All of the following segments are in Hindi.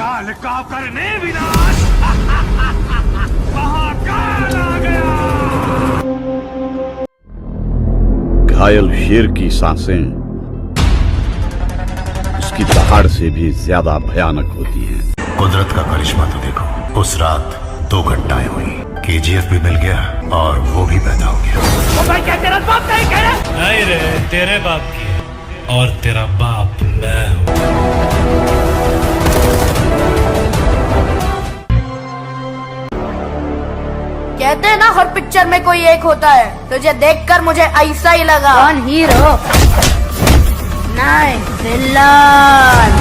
काल का करने विनाश। महाकाल आ गया। घायल शेर की सांसें उसकी दहाड़ से भी ज्यादा भयानक होती हैं। कुदरत का करिश्मा तो देखो, उस रात 2 घटनाएं हुई। केजीएफ भी मिल गया और वो भी पैदा हो गया। ओ भाई, क्या तेरा बाप नहीं कह रहा? नहीं रे, तेरे बाप की है और तेरा बाप मैं हूँ। कहते हैं ना हर पिक्चर में कोई एक होता है, तुझे देखकर मुझे ऐसा ही लगा। कौन हीरो? नहीं, विलन।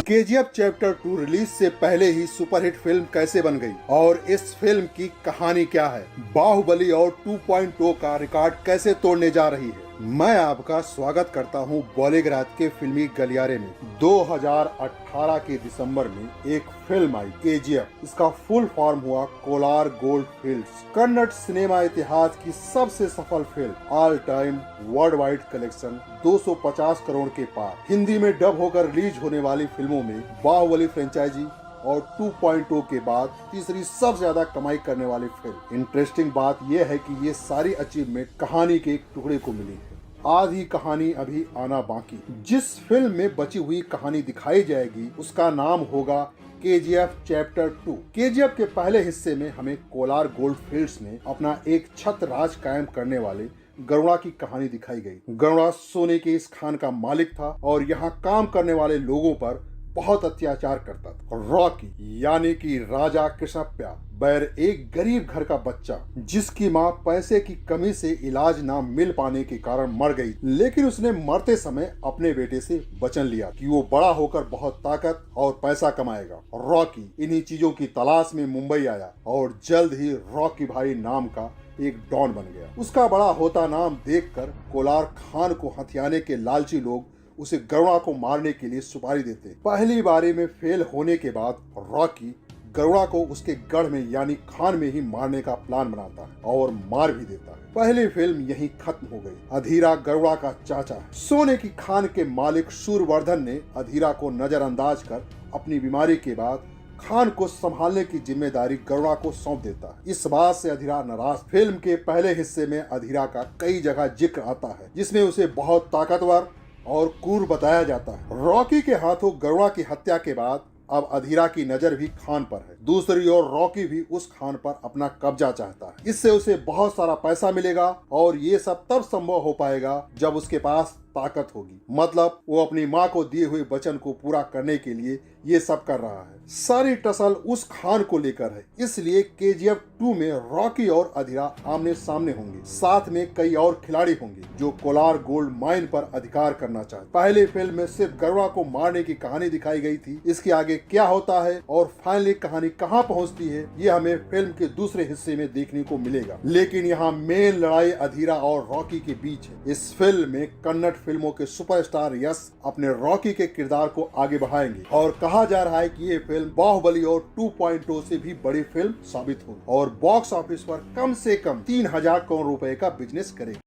केजीएफ चैप्टर 2 रिलीज से पहले ही सुपरहिट फिल्म कैसे बन गई और इस फिल्म की कहानी क्या है, बाहुबली और 2.0 का रिकॉर्ड कैसे तोड़ने जा रही है। मैं आपका स्वागत करता हूं बॉलीवुड के फिल्मी गलियारे में। 2018 के दिसंबर में एक फिल्म आई केजीएफ। इसका फुल फॉर्म हुआ Kolar gold fields. Kannada cinema इतिहास की सबसे सफल film, all time world wide collection 250 crore के पार। हिंदी में डब होकर रिलीज होने वाली फिल्मों में बाहुबली फ्रेंचाइजी और 2.0 के बाद तीसरी सबसे ज्यादा कमाई करने वाली फिल्म। इंटरेस्टिंग बात यह है कि ये सारी अचीवमेंट कहानी के एक टुकड़े को मिली है। आधी कहानी अभी आना बाकी। जिस फिल्म में बची हुई कहानी दिखाई जाएगी उसका नाम होगा केजीएफ चैप्टर 2। केजीएफ के पहले हिस्से में हमें कोलार गोल्ड फील्ड्स में अपना एक छत्र राज कायम करने वाले गरुड़ा की कहानी दिखाई गई। गरुड़ा सोने के इस खान का मालिक था और यहाँ काम करने वाले लोगों पर बहुत अत्याचार करता था। रॉकी यानी कि राजा कृष्णप्पा बैर एक गरीब घर का बच्चा, जिसकी माँ पैसे की कमी से इलाज ना मिल पाने के कारण मर गई, लेकिन उसने मरते समय अपने बेटे से वचन लिया कि वो बड़ा होकर बहुत ताकत और पैसा कमाएगा। रॉकी इन्हीं चीजों की तलाश में मुंबई आया और जल्द ही रॉकी भाई नाम का एक डॉन बन गया। उसका बड़ा होता नाम देखकर कोलार खान को हथियाने के लालची लोग उसे गरुड़ा को मारने के लिए सुपारी देते। पहली बारी में फेल होने के बाद रॉकी गरुड़ा को उसके गढ़ में यानी खान में ही मारने का प्लान बनाता है और मार भी देता है। पहली फिल्म यहीं खत्म हो गई। अधीरा गरुड़ा का चाचा है। सोने की खान के मालिक शूरवर्धन ने अधीरा को नजरअंदाज कर अपनी बीमारी के बाद खान को संभालने की जिम्मेदारी गरुड़ा को सौंप देता है। इस बात से अधीरा नाराज। फिल्म के पहले हिस्से में अधीरा का कई जगह जिक्र आता है, जिसमें उसे बहुत ताकतवर और क्रूर बताया जाता है। रॉकी के हाथों गरुड़ा की हत्या के बाद अब अधीरा की नजर भी खान पर है। दूसरी ओर रॉकी भी उस खान पर अपना कब्जा चाहता है। इससे उसे बहुत सारा पैसा मिलेगा और ये सब तब संभव हो पाएगा जब उसके पास ताकत होगी। मतलब वो अपनी माँ को दिए हुए वचन को पूरा करने के लिए ये सब कर रहा है। सारी टसल उस खान को लेकर है, इसलिए केजीएफ 2 में रॉकी और अधीरा आमने सामने होंगे। साथ में कई और खिलाड़ी होंगे जो कोलार गोल्ड माइन पर अधिकार करना चाहते। पहले फिल्म में सिर्फ गरुड़ा को मारने की कहानी दिखाई गई थी। इसके आगे क्या होता है और फाइनली कहानी कहाँ पहुँचती है, ये हमें फिल्म के दूसरे हिस्से में देखने को मिलेगा। लेकिन यहाँ मेन लड़ाई अधीरा और रॉकी के बीच है। इस फिल्म में कन्नड़ फिल्मों के सुपरस्टार यश अपने रॉकी के किरदार को आगे बढ़ाएंगे और कहा जा रहा है कि ये फिल्म बाहुबली और 2.0 से भी बड़ी फिल्म साबित होगी और बॉक्स ऑफिस पर कम से कम 3000 करोड़ रुपए का बिजनेस करेगी।